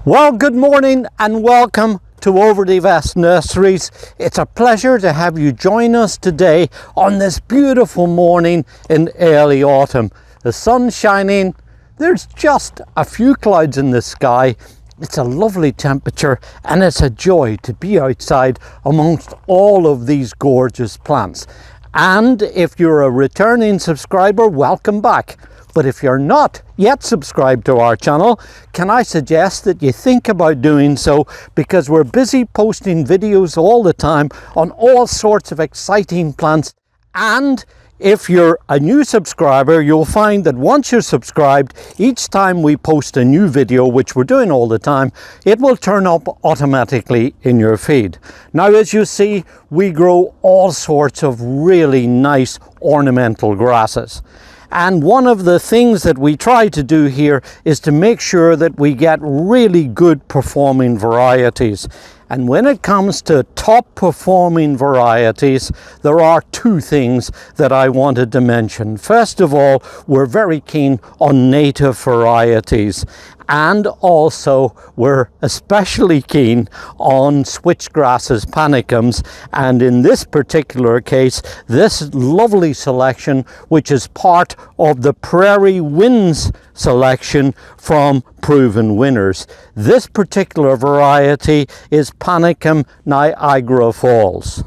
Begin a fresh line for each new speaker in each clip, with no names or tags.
Well, good morning and welcome to Over the West Nurseries. It's a pleasure to have you join us today on this beautiful morning in early autumn. The sun's shining, there's just a few clouds in the sky. It's a lovely temperature and it's a joy to be outside amongst all of these gorgeous plants. And if you're a returning subscriber, welcome back. But if you're not yet subscribed to our channel, can I suggest that you think about doing so, because we're busy posting videos all the time on all sorts of exciting plants. And if you're a new subscriber, you'll find that once you're subscribed, each time we post a new video, which we're doing all the time, it will turn up automatically in your feed. Now, as you see, we grow all sorts of really nice ornamental grasses. And one of the things that we try to do here is to make sure that we get really good performing varieties. And when it comes to top performing varieties, there are two things that I wanted to mention. First of all, we're very keen on native varieties. And also we're especially keen on switchgrasses, panicums, and in this particular case, this lovely selection, which is part of the Prairie Winds selection from Proven Winners. This particular variety is Panicum Niagara Falls.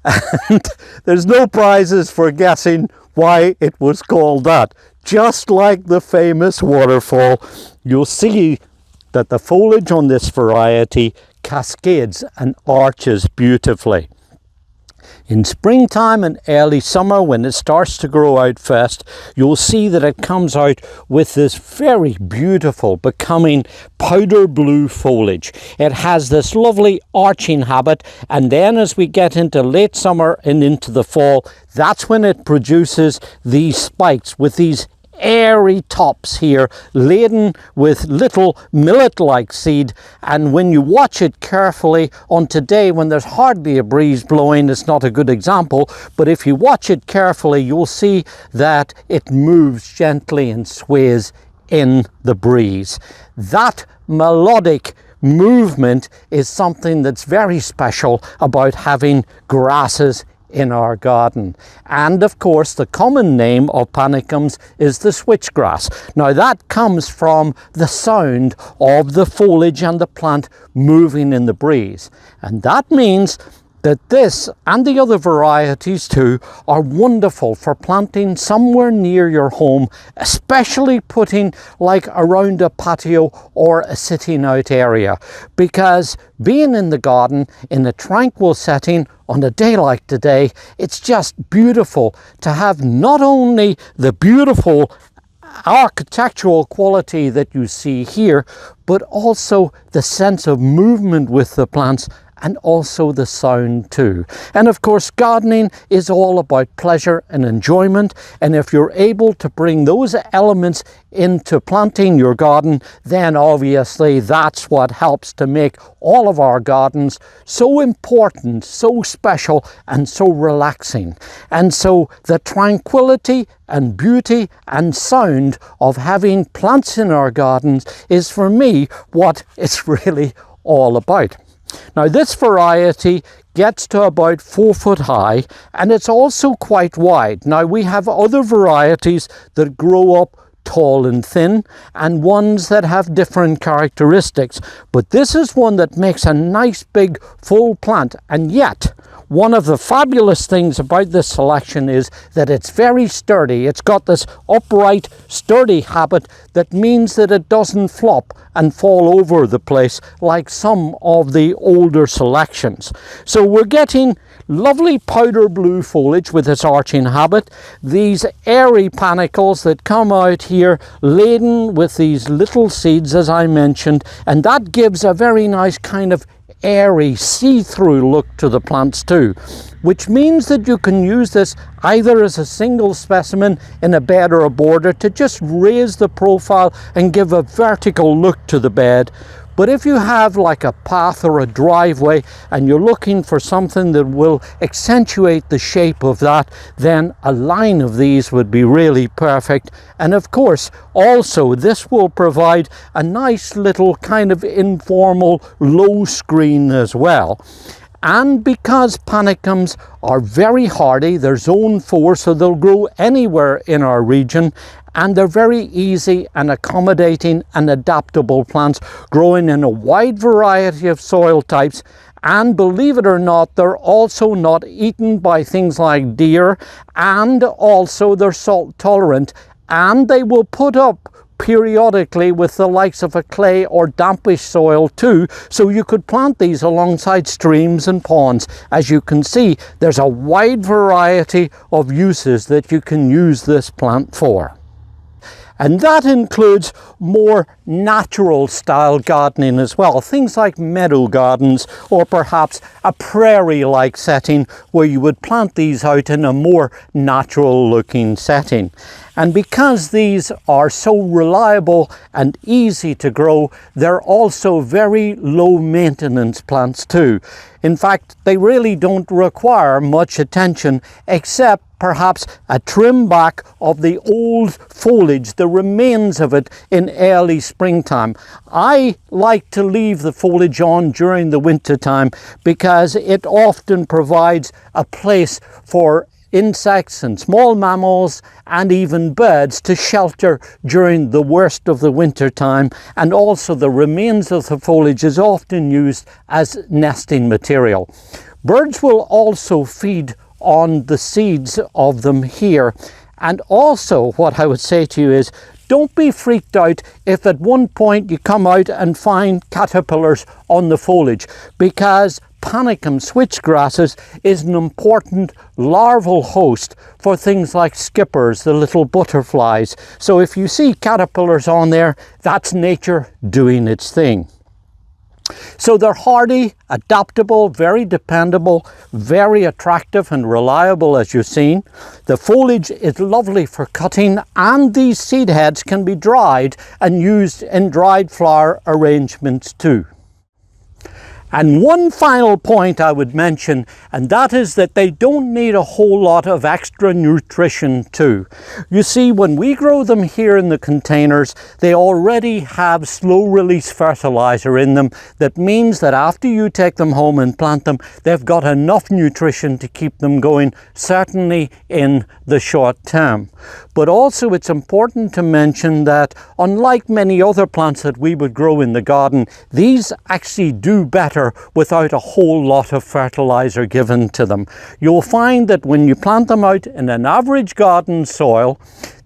And there's no prizes for guessing why it was called that. Just like the famous waterfall, you'll see that the foliage on this variety cascades and arches beautifully. In springtime and early summer, when it starts to grow out first, you'll see that it comes out with this very beautiful, becoming powder blue foliage. It has this lovely arching habit, and then as we get into late summer and into the fall, that's when it produces these spikes with these airy tops here, laden with little millet-like seed. And when you watch it carefully, on today when there's hardly a breeze blowing, it's not a good example, but if you watch it carefully, you'll see that it moves gently and sways in the breeze. That melodic movement is something that's very special about having grasses in our garden. And of course, the common name of panicums is the switchgrass. Now that comes from the sound of the foliage and the plant moving in the breeze. And that means that this and the other varieties too are wonderful for planting somewhere near your home, especially putting like around a patio or a sitting out area, because being in the garden in a tranquil setting on a day like today, it's just beautiful to have not only the beautiful architectural quality that you see here, but also the sense of movement with the plants and also the sound too. And of course, gardening is all about pleasure and enjoyment. And if you're able to bring those elements into planting your garden, then obviously that's what helps to make all of our gardens so important, so special, and so relaxing. And so the tranquility and beauty and sound of having plants in our gardens is, for me, what it's really all about. Now, this variety gets to about 4 foot high, and it's also quite wide. Now, we have other varieties that grow up tall and thin, and ones that have different characteristics. But this is one that makes a nice big full plant, and yet one of the fabulous things about this selection is that it's very sturdy. It's got this upright, sturdy habit that means that it doesn't flop and fall over the place like some of the older selections. So we're getting lovely powder blue foliage with its arching habit, these airy panicles that come out here laden with these little seeds, as I mentioned, and that gives a very nice kind of airy, see-through look to the plants too, which means that you can use this either as a single specimen in a bed or a border to just raise the profile and give a vertical look to the bed. But if you have like a path or a driveway and you're looking for something that will accentuate the shape of that, then a line of these would be really perfect. And of course, also this will provide a nice little kind of informal low screen as well. And because panicums are very hardy, they're zone 4, so they'll grow anywhere in our region, and they're very easy and accommodating and adaptable plants, growing in a wide variety of soil types. And believe it or not, they're also not eaten by things like deer, and also they're salt tolerant, and they will put up periodically with the likes of a clay or dampish soil too, so you could plant these alongside streams and ponds. As you can see, there's a wide variety of uses that you can use this plant for. And that includes more natural style gardening as well. Things like meadow gardens, or perhaps a prairie-like setting where you would plant these out in a more natural looking setting. And because these are so reliable and easy to grow, they're also very low maintenance plants too. In fact, they really don't require much attention, except perhaps a trim back of the old foliage, the remains of it, in early springtime. I like to leave the foliage on during the winter time because it often provides a place for insects and small mammals and even birds to shelter during the worst of the winter time, and also the remains of the foliage is often used as nesting material. Birds will also feed on the seeds of them here. And also what I would say to you is, don't be freaked out if at one point you come out and find caterpillars on the foliage, because Panicum switchgrasses is an important larval host for things like skippers, the little butterflies. So if you see caterpillars on there, that's nature doing its thing. So they're hardy, adaptable, very dependable, very attractive and reliable, as you've seen. The foliage is lovely for cutting, and these seed heads can be dried and used in dried flower arrangements too. And one final point I would mention, and that is that they don't need a whole lot of extra nutrition too. You see, when we grow them here in the containers, they already have slow release fertilizer in them. That means that after you take them home and plant them, they've got enough nutrition to keep them going, certainly in the short term. But also it's important to mention that unlike many other plants that we would grow in the garden, these actually do better without a whole lot of fertilizer given to them. You'll find that when you plant them out in an average garden soil,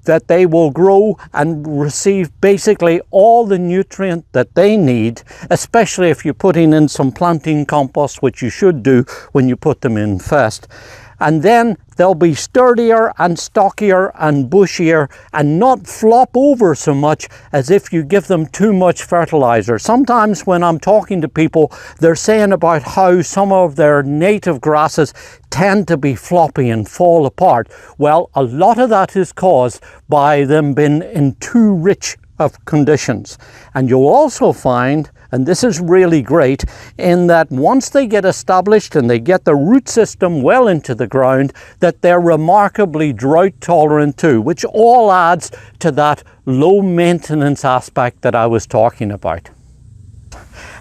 that they will grow and receive basically all the nutrient that they need, especially if you're putting in some planting compost, which you should do when you put them in first. And then they'll be sturdier and stockier and bushier and not flop over so much as if you give them too much fertilizer. Sometimes when I'm talking to people, they're saying about how some of their native grasses tend to be floppy and fall apart. Well, a lot of that is caused by them being in too rich of conditions. And you'll also find, and this is really great, in that once they get established and they get the root system well into the ground, that they're remarkably drought tolerant too, which all adds to that low maintenance aspect that I was talking about.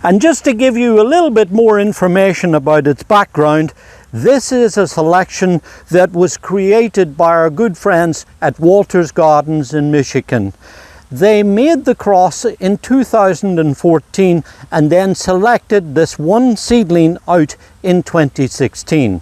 And just to give you a little bit more information about its background, this is a selection that was created by our good friends at Walter's Gardens in Michigan. They made the cross in 2014 and then selected this one seedling out in 2016.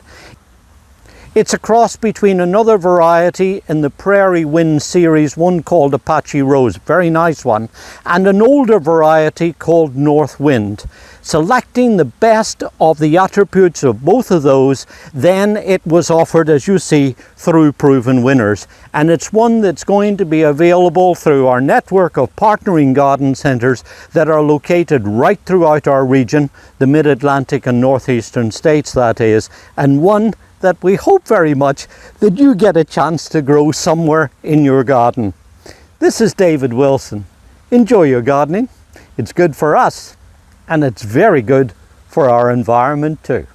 It's a cross between another variety in the Prairie Wind series, one called Apache Rose, very nice one, and an older variety called North Wind. Selecting the best of the attributes of both of those, then it was offered, as you see, through proven winners. And it's one that's going to be available through our network of partnering garden centres that are located right throughout our region, the Mid-Atlantic and Northeastern states that is, and one that we hope very much that you get a chance to grow somewhere in your garden. This is David Wilson. Enjoy your gardening. It's good for us and it's very good for our environment too.